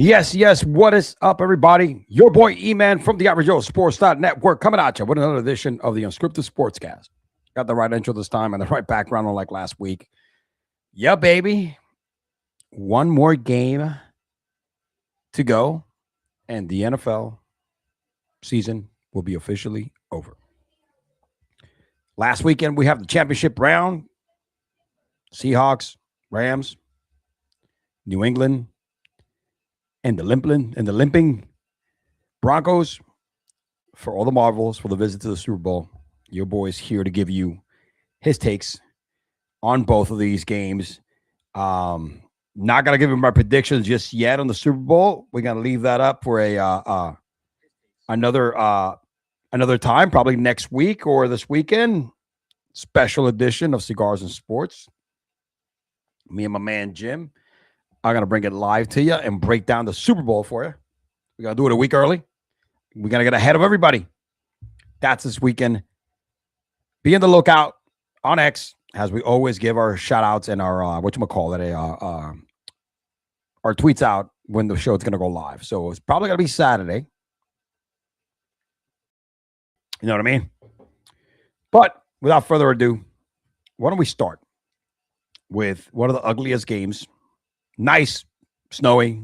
Yes, yes. What is up, everybody? Your boy E-Man from the Average Joe Sports Network coming at you with another edition of the Unscripted Sportscast. Got the right intro this time and the right background unlike last week. Yeah, baby. One more game to go, and the NFL season will be officially over. Last weekend, we have the championship round. Seahawks, Rams, New England, and the limping Broncos. For all the marvels, for the visit to the Super Bowl, your boy's here to give you his takes on both of these games. Not gonna give him my predictions just yet on the Super Bowl. We're gonna leave that up for another time, probably next week or this weekend. Special edition of Cigars and Sports. Me and my man Jim are gonna bring it live to you and break down the Super Bowl for you. We're gonna do it a week early. We're going to get ahead of everybody. That's this weekend. Be on the lookout on X as we always give our shout outs and our, our tweets out when the show is going to go live. So it's probably going to be Saturday. You know what I mean? But without further ado, why don't we start with one of the ugliest games? Nice, snowy,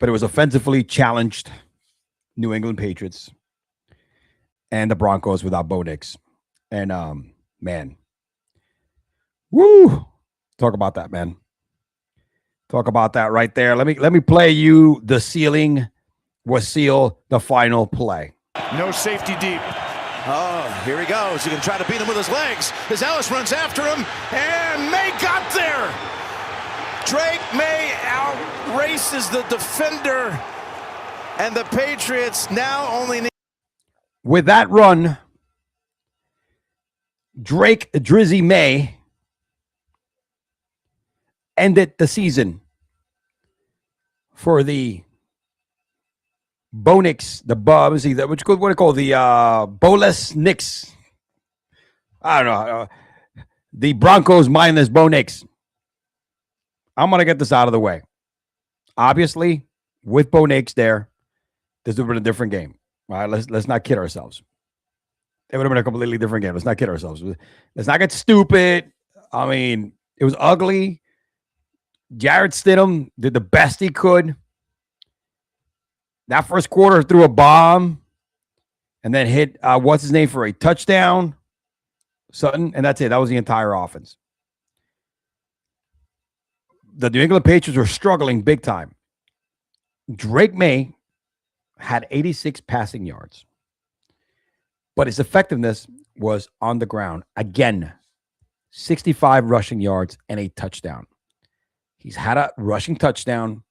but it was offensively challenged. New England Patriots and the Broncos without Bo Nix. And man, woo! Talk about that, man. Talk about that right there. Let me play you the ceiling was seal the final play. No safety deep. Oh, here he goes. He can try to beat him with his legs. As Ellis runs after him, and May got there. Drake May outraces the defender. And the Patriots now only need. With that run, Drake Drizzy May ended the season for the Bo Nix, the Bubs, what do you call the Boless Knicks? I don't know. The Broncos minus Bo Nix. I'm going to get this out of the way. Obviously, with Bo Nix there, this would have been a different game. All right, let's not kid ourselves. It would have been a completely different game. Let's not kid ourselves. Let's not get stupid. I mean, it was ugly. Jarrett Stidham did the best he could. That first quarter threw a bomb and then hit what's his name for a touchdown. Sutton, and that's it. That was the entire offense. The New England Patriots were struggling big time. Drake May had 86 passing yards, but his effectiveness was on the ground. Again, 65 rushing yards and a touchdown. He's had a rushing touchdown,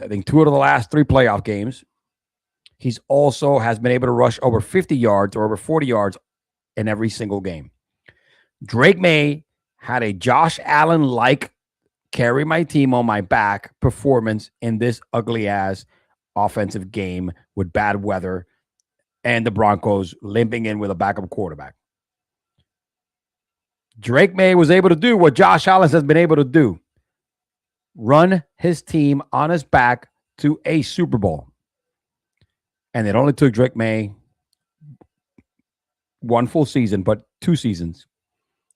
I think 2 out of the last 3 playoff games. He's also has been able to rush over 50 yards or over 40 yards in every single game. Drake May had a Josh Allen-like carry my team on my back performance in this ugly-ass offensive game with bad weather and the Broncos limping in with a backup quarterback. Drake May was able to do what Josh Allen has been able to do. Run his team on his back to a Super Bowl. And it only took Drake May 1 full season, but 2 seasons.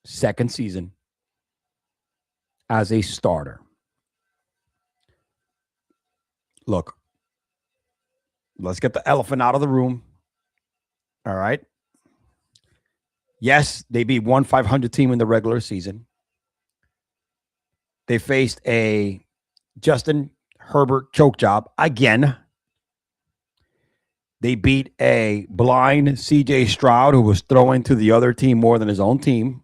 Second season as a starter. Look, let's get the elephant out of the room. All right. Yes, they beat one 500 team in the regular season. They faced a Justin Herbert choke job again. They beat a blind CJ Stroud who was throwing to the other team more than his own team.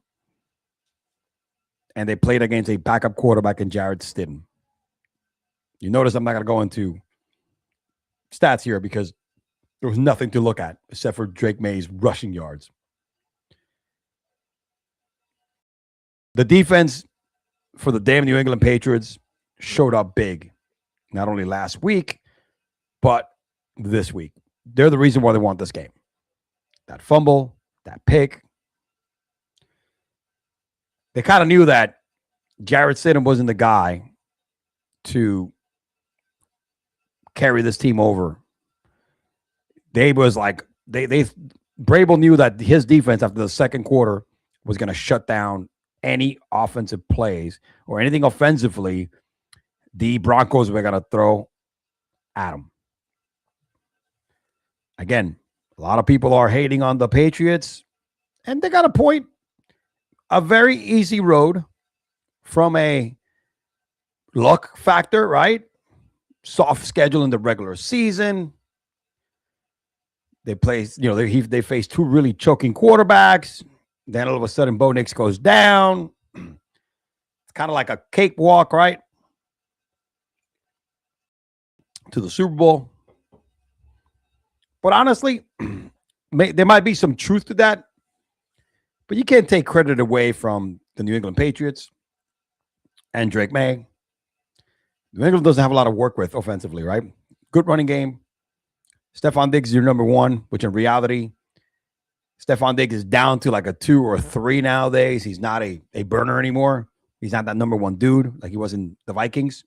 And they played against a backup quarterback in Jarrett Stidham. You notice I'm not going to go into stats here because there was nothing to look at except for Drake May's rushing yards. The defense for the damn New England Patriots showed up big, not only last week, but this week. They're the reason why they won this game. That fumble, that pick. They kind of knew that Jarrett Stidham wasn't the guy to carry this team over. They was like Vrabel knew that his defense after the second quarter was going to shut down any offensive plays or anything offensively the Broncos were going to throw at them. Again, a lot of people are hating on the Patriots, and they got a point. A very easy road from a luck factor, right? Soft schedule in the regular season. They play, they face two really choking quarterbacks. Then all of a sudden, Bo Nix goes down. It's kind of like a cakewalk, right? To the Super Bowl. But honestly, there might be some truth to that. But you can't take credit away from the New England Patriots and Drake May. New England doesn't have a lot of work with offensively, right? Good running game. Stephon Diggs is your number one, which in reality, Stephon Diggs is down to like a 2 or 3 nowadays. He's not a burner anymore. He's not that number one dude like he was in the Vikings.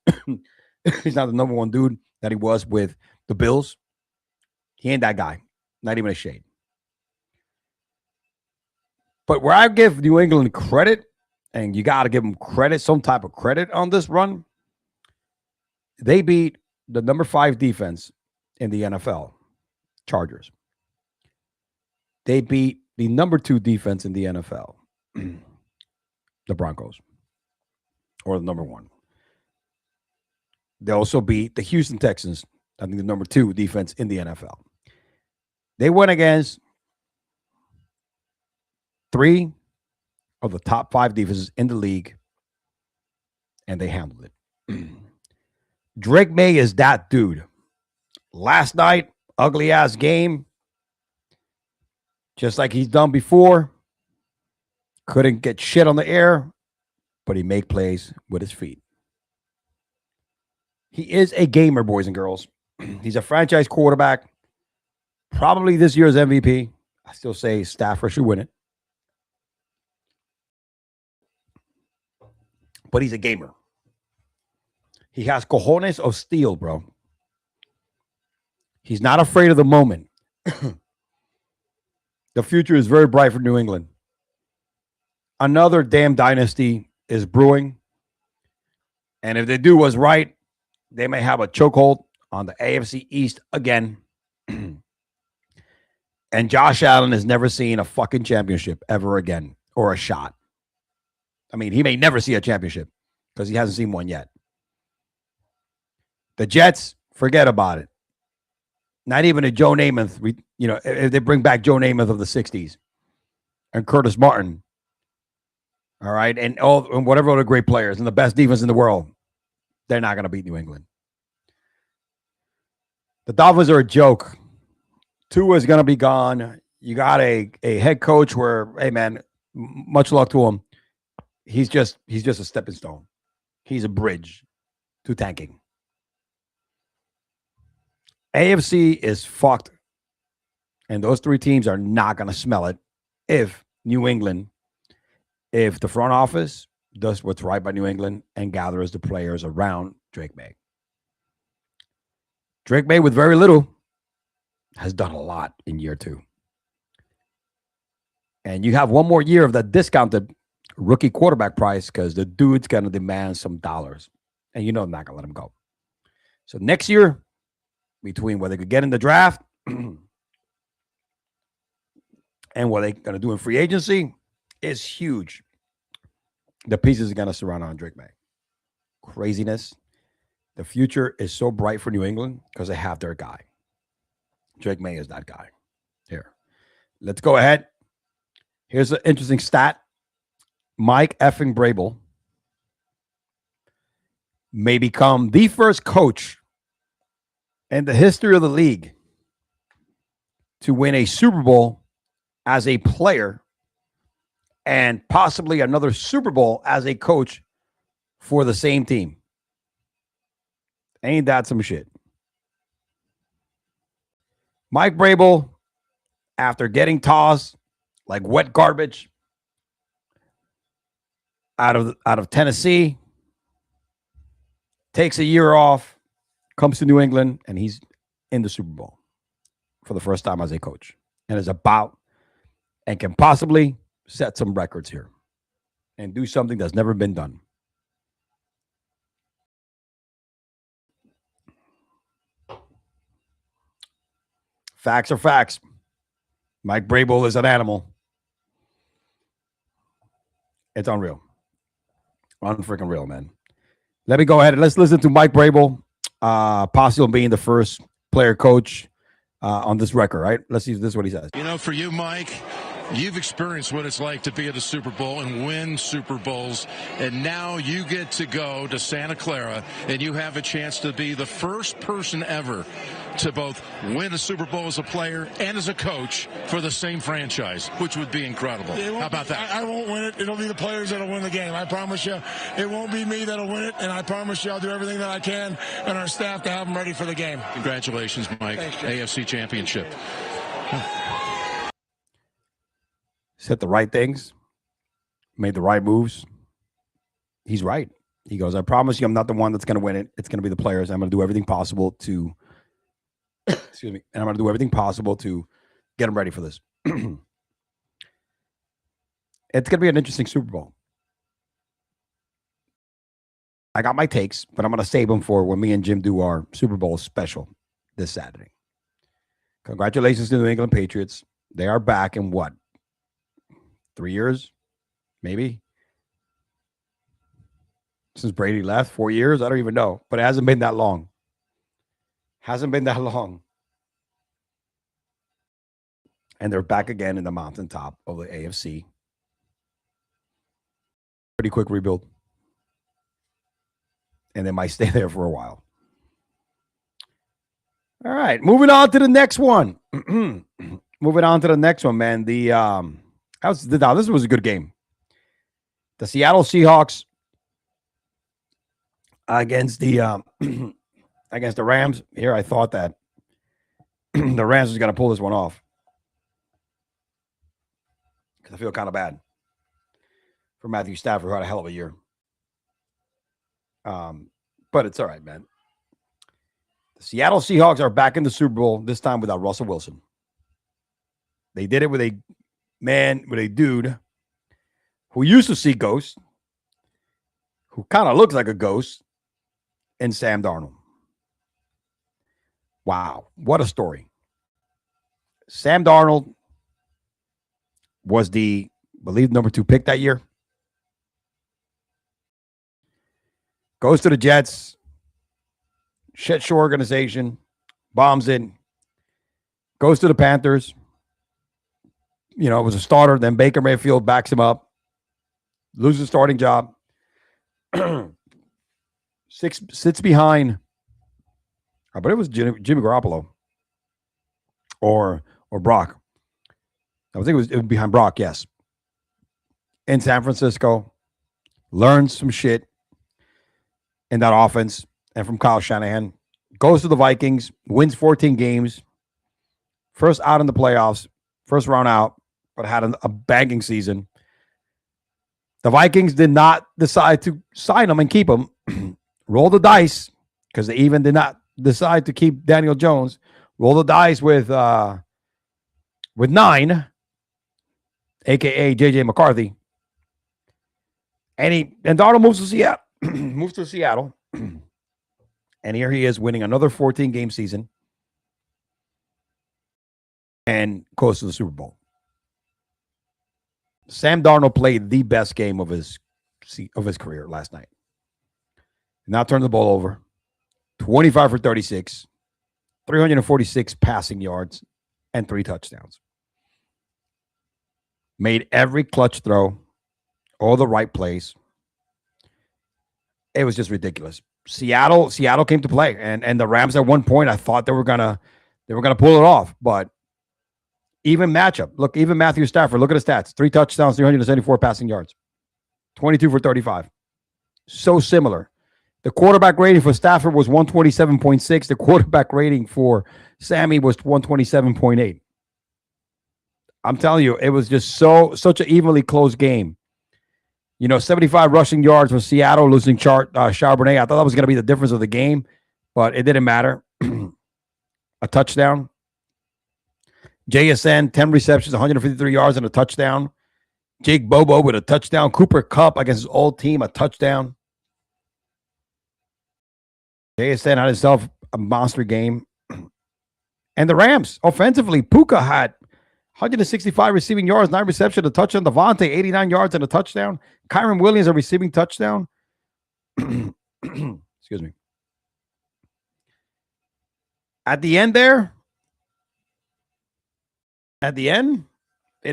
He's not the number one dude that he was with the Bills. He ain't that guy. Not even a shade. But where I give New England credit, and you got to give them credit, some type of credit on this run, they beat the number 5 defense in the NFL, Chargers. They beat the number 2 defense in the NFL, the Broncos, or the number 1. They also beat the Houston Texans, I think the number 2 defense in the NFL. They went against 3 of the top 5 defenses in the league, and they handled it. Drake May is that dude. Last night, ugly-ass game. Just like he's done before. Couldn't get shit on the air, but he made plays with his feet. He is a gamer, boys and girls. He's a franchise quarterback. Probably this year's MVP. I still say Stafford should win it. But he's a gamer. He has cojones of steel, bro. He's not afraid of the moment. The future is very bright for New England. Another damn dynasty is brewing. And if they do what's right, they may have a chokehold on the AFC East again. And Josh Allen has never seen a fucking championship ever again, or a shot. I mean, he may never see a championship because he hasn't seen one yet. The Jets, forget about it. Not even a Joe Namath, if they bring back Joe Namath of the 60s and Curtis Martin, all right, and whatever other great players and the best defense in the world, they're not going to beat New England. The Dolphins are a joke. Tua is going to be gone. You got a head coach where, hey, man, much luck to him. He's just a stepping stone. He's a bridge to tanking. AFC is fucked. And those 3 teams are not going to smell it if the front office does what's right by New England and gathers the players around Drake May. Drake May, with very little, has done a lot in year 2. And you have one more year of that discounted rookie quarterback price because the dude's going to demand some dollars. And you know I'm not going to let him go. So next year, between what they could get in the draft and what they're going to do in free agency is huge. The pieces are going to surround on Drake May. Craziness. The future is so bright for New England because they have their guy. Drake May is that guy. Here. Let's go ahead. Here's an interesting stat. Mike effing Vrabel may become the first coach in the history of the league to win a Super Bowl as a player and possibly another Super Bowl as a coach for the same team. Ain't that some shit? Mike Vrabel, after getting tossed like wet garbage out of Tennessee, takes a year off, comes to New England, and he's in the Super Bowl for the first time as a coach, and is about and can possibly set some records here and do something that's never been done. Facts are facts. Mike Vrabel is an animal. It's unreal. Unfreaking real, man. Let me go ahead and let's listen to Mike Vrabel, possibly being the first player coach on this record, right? Let's see if this is what he says. You know, for you, Mike, you've experienced what it's like to be at a Super Bowl and win Super Bowls, and now you get to go to Santa Clara, and you have a chance to be the first person ever to both win a Super Bowl as a player and as a coach for the same franchise, which would be incredible. How about that? I won't win it. It'll be the players that'll win the game. I promise you. It won't be me that'll win it, and I promise you I'll do everything that I can and our staff to have them ready for the game. Congratulations, Mike. Thanks, AFC Championship. Said the right things, made the right moves. He's right. He goes, I promise you I'm not the one that's going to win it. It's going to be the players. I'm going to do everything possible to excuse me, and I'm going to do everything possible to get them ready for this. It's going to be an interesting Super Bowl. I got my takes, but I'm going to save them for when me and Jim do our Super Bowl special this Saturday. Congratulations to the New England Patriots. They are back in what? 3 years? Maybe? Since Brady left? 4 years? I don't even know. But it hasn't been that long. Hasn't been that long. And they're back again in the mountaintop of the AFC. Pretty quick rebuild. And they might stay there for a while. All right. Moving on to the next one. Moving on to the next one, man. This was a good game. The Seattle Seahawks against the against the Rams. Here, I thought that the Rams was going to pull this one off. Because I feel kind of bad for Matthew Stafford, who had a hell of a year. But it's all right, man. The Seattle Seahawks are back in the Super Bowl, this time without Russell Wilson. They did it with a dude who used to see ghosts, who kind of looks like a ghost, and Sam Darnold. Wow, what a story. Sam Darnold was the, I believe, number 2 pick that year. Goes to the Jets, shit show organization, bombs in, goes to the Panthers. You know, it was a starter. Then Baker Mayfield backs him up, loses the starting job, sits behind. But it was Jimmy Garoppolo or Brock. I think it was behind Brock, yes. In San Francisco, learns some shit in that offense and from Kyle Shanahan. Goes to the Vikings, wins 14 games, first out in the playoffs, first round out, but had a banging season. The Vikings did not decide to sign him and keep him. Roll the dice, because they even did not decide to keep Daniel Jones. Roll the dice with 9, a.k.a. J.J. McCarthy. And Darnold moves to Seattle. And here he is winning another 14-game season and goes to the Super Bowl. Sam Darnold played the best game of his career last night. Now turned the ball over. 25 for 36, 346 passing yards, and 3 touchdowns. Made every clutch throw, all the right plays. It was just ridiculous. Seattle came to play, and the Rams at one point, I thought they were gonna pull it off, but even matchup. Look, even Matthew Stafford. Look at the stats: 3 touchdowns, 374 passing yards, 22 for 35. So similar. The quarterback rating for Stafford was 127.6. The quarterback rating for Sammy was 127.8. I'm telling you, it was just such an evenly close game. You know, 75 rushing yards for Seattle, losing Charbonnet. I thought that was going to be the difference of the game, but it didn't matter. A touchdown. JSN, 10 receptions, 153 yards and a touchdown. Jake Bobo with a touchdown. Cooper Kupp against his old team, a touchdown. JSN had himself a monster game. And the Rams, offensively, Puka had 165 receiving yards, 9 receptions, a touchdown. Devontae, 89 yards and a touchdown. Kyron Williams, a receiving touchdown. Excuse me. At the end there, it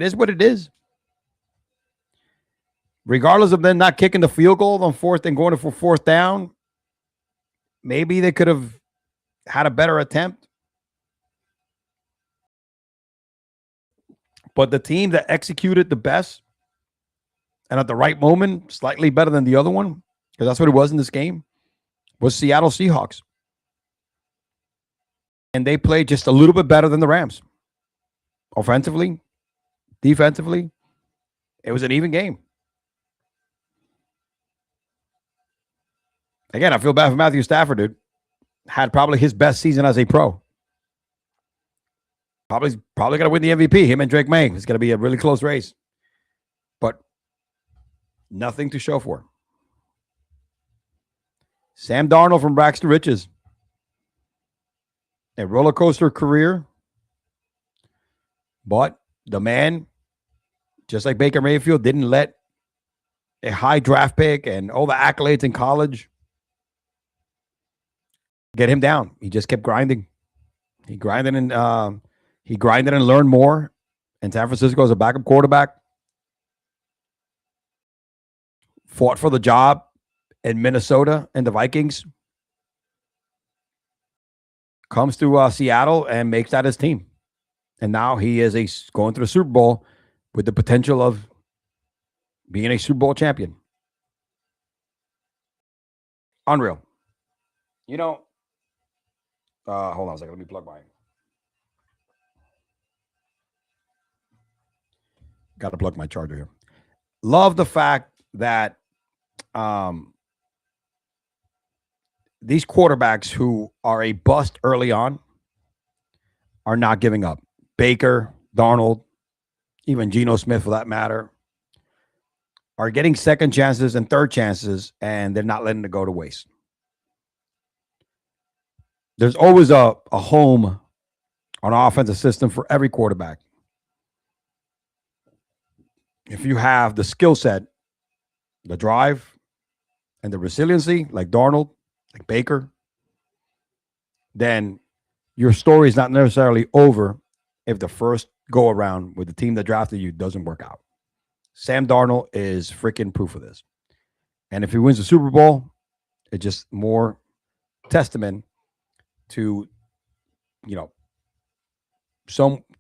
is what it is. Regardless of them not kicking the field goal on fourth and going for fourth down, maybe they could have had a better attempt. But the team that executed the best and at the right moment, slightly better than the other one, because that's what it was in this game, was Seattle Seahawks. And they played just a little bit better than the Rams. Offensively, defensively, it was an even game. Again, I feel bad for Matthew Stafford, dude. Had probably his best season as a pro. Probably going to win the MVP. Him and Drake May. It's going to be a really close race. But nothing to show for. Sam Darnold from rags to riches. A roller coaster career. But the man, just like Baker Mayfield, didn't let a high draft pick and all the accolades in college get him down. He just kept grinding. He grinded and learned more in San Francisco as a backup quarterback. Fought for the job in Minnesota and the Vikings. Comes to Seattle and makes that his team. And now he is going to the Super Bowl with the potential of being a Super Bowl champion. Unreal. You know, hold on a second. Let me plug mine. Got to plug my charger here. Love the fact that these quarterbacks who are a bust early on are not giving up. Baker, Darnold, even Geno Smith for that matter, are getting second chances and third chances, and they're not letting it go to waste. There's always a home on an offensive system for every quarterback. If you have the skill set, the drive, and the resiliency, like Darnold, like Baker, then your story is not necessarily over if the first go around with the team that drafted you doesn't work out. Sam Darnold is freaking proof of this. And if he wins the Super Bowl, it's just more testament to,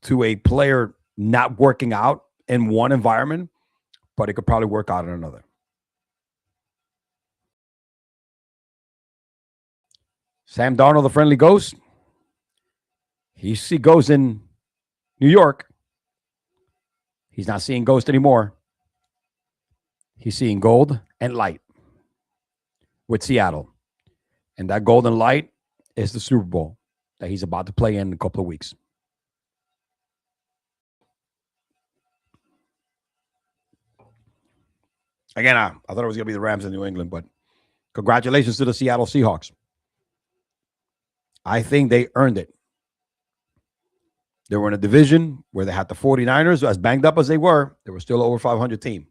to a player not working out in one environment, but it could probably work out in another. Sam Darnold, the friendly ghost. He see ghosts in New York. He's not seeing ghosts anymore. He's seeing gold and light with Seattle. And that golden light is the Super Bowl that he's about to play in a couple of weeks. Again, I thought it was going to be the Rams in New England, but congratulations to the Seattle Seahawks. I think they earned it. They were in a division where they had the 49ers, as banged up as they were still over 500 team.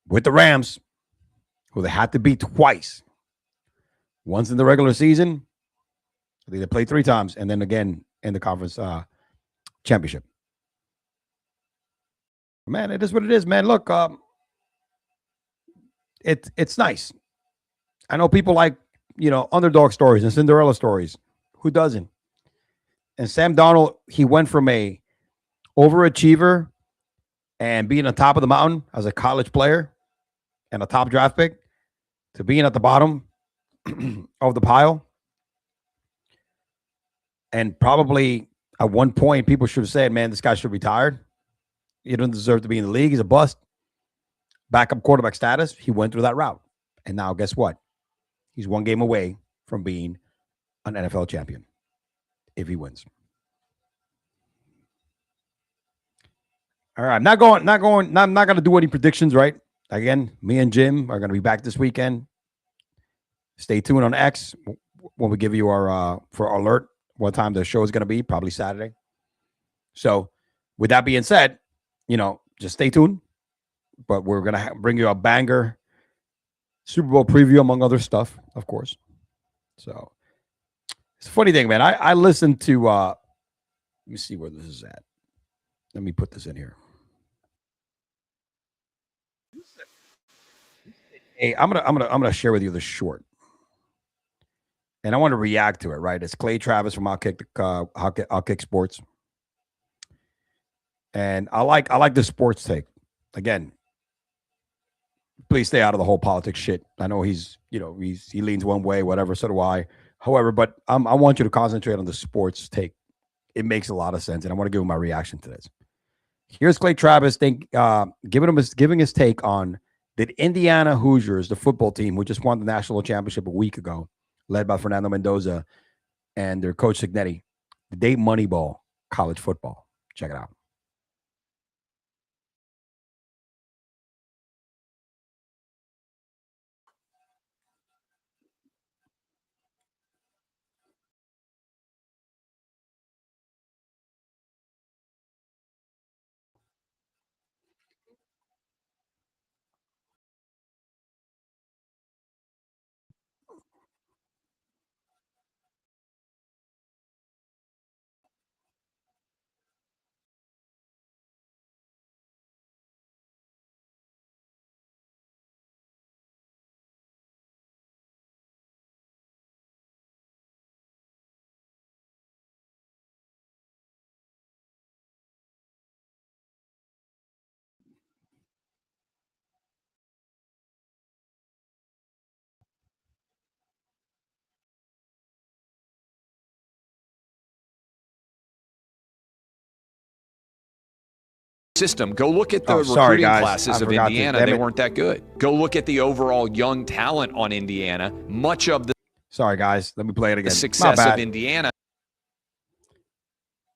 With the Rams, who they had to beat twice. Once in the regular season, they played 3 times, and then again in the conference championship. Man, it is what it is, man. Look, it's nice. I know people like, underdog stories and Cinderella stories. Who doesn't? And Sam Darnold, he went from a overachiever and being on top of the mountain as a college player and a top draft pick to being at the bottom of the pile. And probably at one point, people should have said, man, this guy should be retired. He doesn't deserve to be in the league. He's a bust. Backup quarterback status. He went through that route. And now guess what? He's one game away from being an NFL champion if he wins. All right, I'm not going to do any predictions, right? Again, me and Jim are going to be back this weekend. Stay tuned on X when we give you our for our alert what time the show is going to be, probably Saturday. So, with that being said, just stay tuned. But we're going to bring you a banger Super Bowl preview, among other stuff, of course. So, it's a funny thing, man. I listened to, let me see where this is at. Let me put this in here. Hey, I'm gonna share with you the short, and I want to react to it. Right, it's Clay Travis from Outkick Sports, and I like the sports take. Again, please stay out of the whole politics shit. I know he leans one way, whatever. So do I. However, but I want you to concentrate on the sports take. It makes a lot of sense, and I want to give him my reaction to this. Here's Clay Travis giving his take on. Did Indiana Hoosiers, the football team, who just won the national championship a week ago, led by Fernando Mendoza and their coach Signetti, did they moneyball college football? Check it out. System. Go look at the recruiting classes of Indiana. They weren't that good. Go look at the overall young talent on Indiana. Much of the sorry guys, let me play it again. The success of Indiana.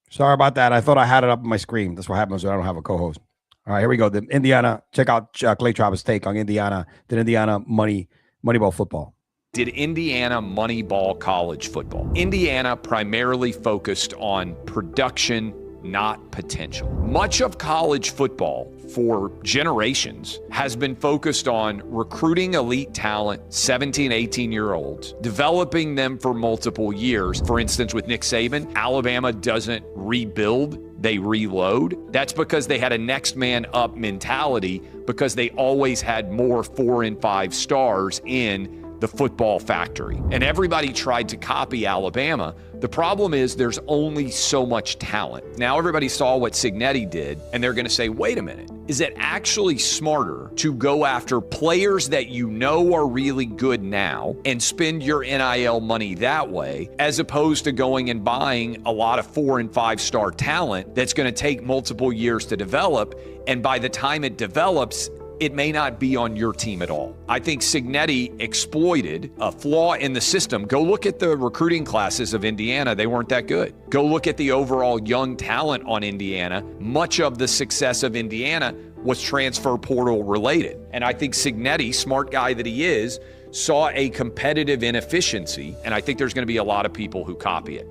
Sorry about that. I thought I had it up on my screen. That's what happens when I don't have a co-host. All right, here we go. The Indiana. Check out Clay Travis' take on Indiana. Did Indiana moneyball football? Did Indiana moneyball college football? Indiana primarily focused on production, not potential. Much of college football for generations has been focused on recruiting elite talent, 17, 18-year-olds, developing them for multiple years. For instance, with Nick Saban, Alabama doesn't rebuild, they reload. That's because they had a next man up mentality because they always had more 4 and 5 stars in the football factory. And everybody tried to copy Alabama. The problem is there's only so much talent. Now everybody saw what Signetti did, and they're gonna say, wait a minute, is it actually smarter to go after players that you know are really good now and spend your NIL money that way, as opposed to going and buying a lot of 4 and 5 star talent that's gonna take multiple years to develop, and by the time it develops, it may not be on your team at all. I think Signetti exploited a flaw in the system. Go look at the recruiting classes of Indiana. They weren't that good. Go look at the overall young talent on Indiana. Much of the success of Indiana was transfer portal related. And I think Signetti, smart guy that he is, saw a competitive inefficiency. And I think there's going to be a lot of people who copy it.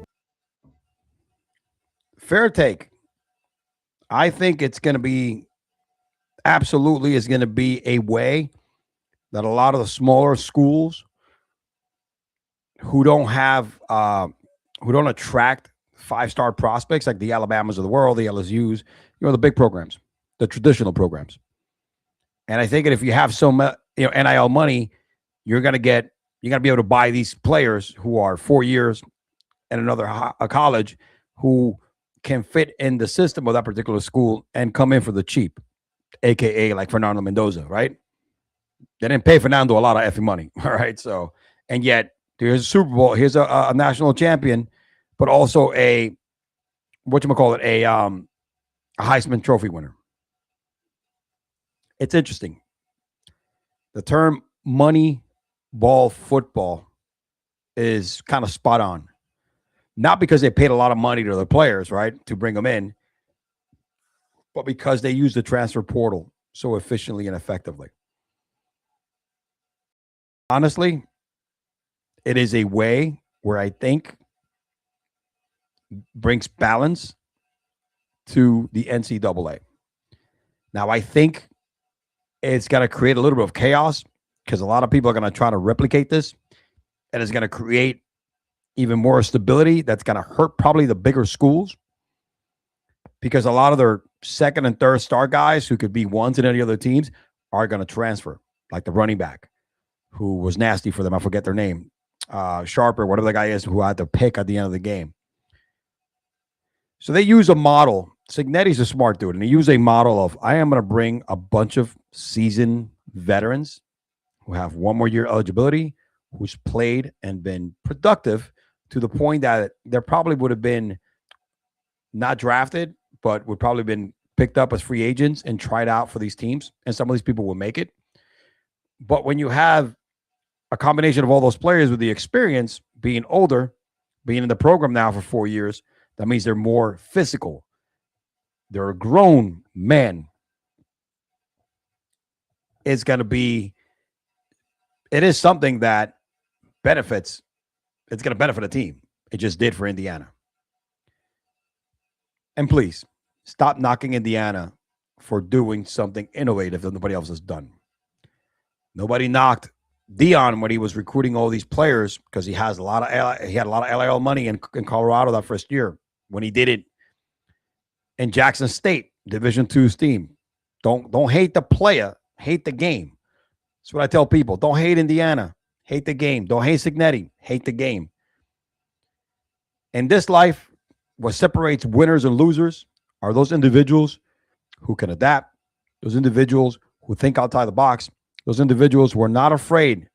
Fair take. I think it's going to be absolutely is going to be a way that a lot of the smaller schools who don't have who don't attract 5-star prospects like the Alabamas of the world, the LSUs, the big programs, the traditional programs. And I think that if you have so much NIL money, you're going to be able to buy these players who are 4 years in a college who can fit in the system of that particular school and come in for the cheap. AKA like Fernando Mendoza, right? They didn't pay Fernando a lot of effing money, all right? So, and yet here's a Super Bowl, here's a national champion, but also a Heisman Trophy winner. It's interesting. The term money ball football is kind of spot on. Not because they paid a lot of money to the players, right, to bring them in, but because they use the transfer portal so efficiently and effectively. Honestly, it is a way where I think brings balance to the NCAA. Now, I think it's going to create a little bit of chaos because a lot of people are going to try to replicate this, and it's going to create even more stability that's going to hurt probably the bigger schools because a lot of their second and third star guys who could be ones in any other teams are going to transfer, like the running back who was nasty for them. I forget their name. Sharper, whatever the guy is who had to pick at the end of the game. So they use a model. Signetti's a smart dude, and he used a model of, I am going to bring a bunch of seasoned veterans who have one more year eligibility, who's played and been productive to the point that there probably would have been not drafted, but would probably been picked up as free agents and tried out for these teams. And some of these people will make it. But when you have a combination of all those players with the experience, being older, being in the program now for 4 years, that means they're more physical. They're grown men. It's going to be, it is something that benefits. It's going to benefit a team. It just did for Indiana. And please, stop knocking Indiana for doing something innovative that nobody else has done. Nobody knocked Dion when he was recruiting all these players because he had a lot of LIL money in Colorado that first year. When he did it in Jackson State, Division II team. Don't hate the player, hate the game. That's what I tell people. Don't hate Indiana, hate the game. Don't hate Signetti, hate the game. In this life, what separates winners and losers are those individuals who can adapt, those individuals who think outside the box, those individuals who are not afraid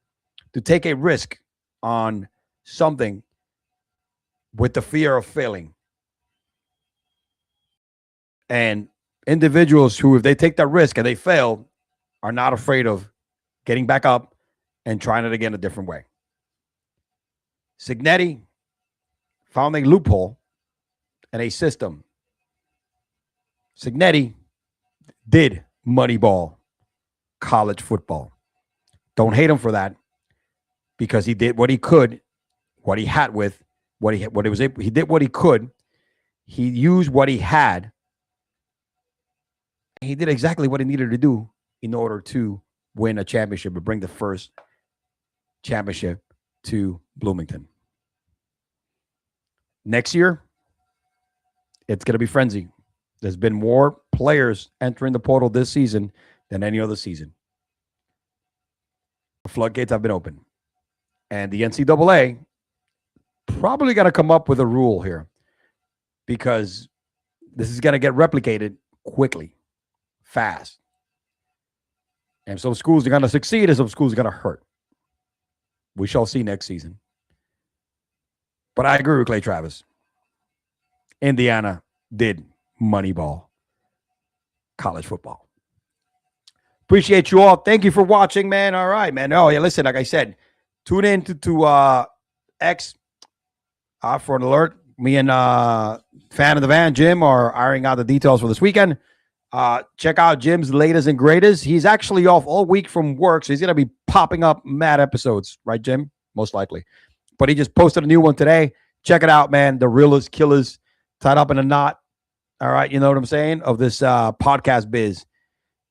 to take a risk on something with the fear of failing. And individuals who, if they take that risk and they fail, are not afraid of getting back up and trying it again a different way. Signetti found a loophole and a system. Signetti did Moneyball college football. Don't hate him for that, because he did what he could, what he had with, he did what he could. He used what he had. He did exactly what he needed to do in order to win a championship and bring the first championship to Bloomington. Next year, it's going to be frenzy. There's been more players entering the portal this season than any other season. The floodgates have been open. And the NCAA probably got to come up with a rule here, because this is going to get replicated quickly, fast. And some schools are going to succeed and some schools are going to hurt. We shall see next season. But I agree with Clay Travis. Indiana did Moneyball college football. Appreciate you all. Thank you for watching, man. All right, man. Oh, yeah, listen, like I said, tune in to X for an alert. Me and Fan of the Van, Jim, are ironing out the details for this weekend. Check out Jim's latest and greatest. He's actually off all week from work, so he's going to be popping up mad episodes. Right, Jim? Most likely. But he just posted a new one today. Check it out, man. The realest killers tied up in a knot. All right, you know what I'm saying? Of this podcast biz.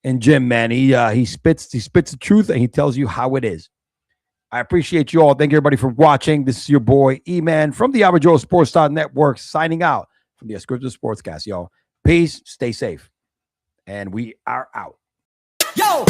And Jim, man, he spits the truth, and he tells you how it is. I appreciate you all. Thank you, everybody, for watching. This is your boy, E-Man, from the Average Joe Sports Network, signing out from the Unscripted Sportscast, y'all. Peace. Stay safe. And we are out. Yo,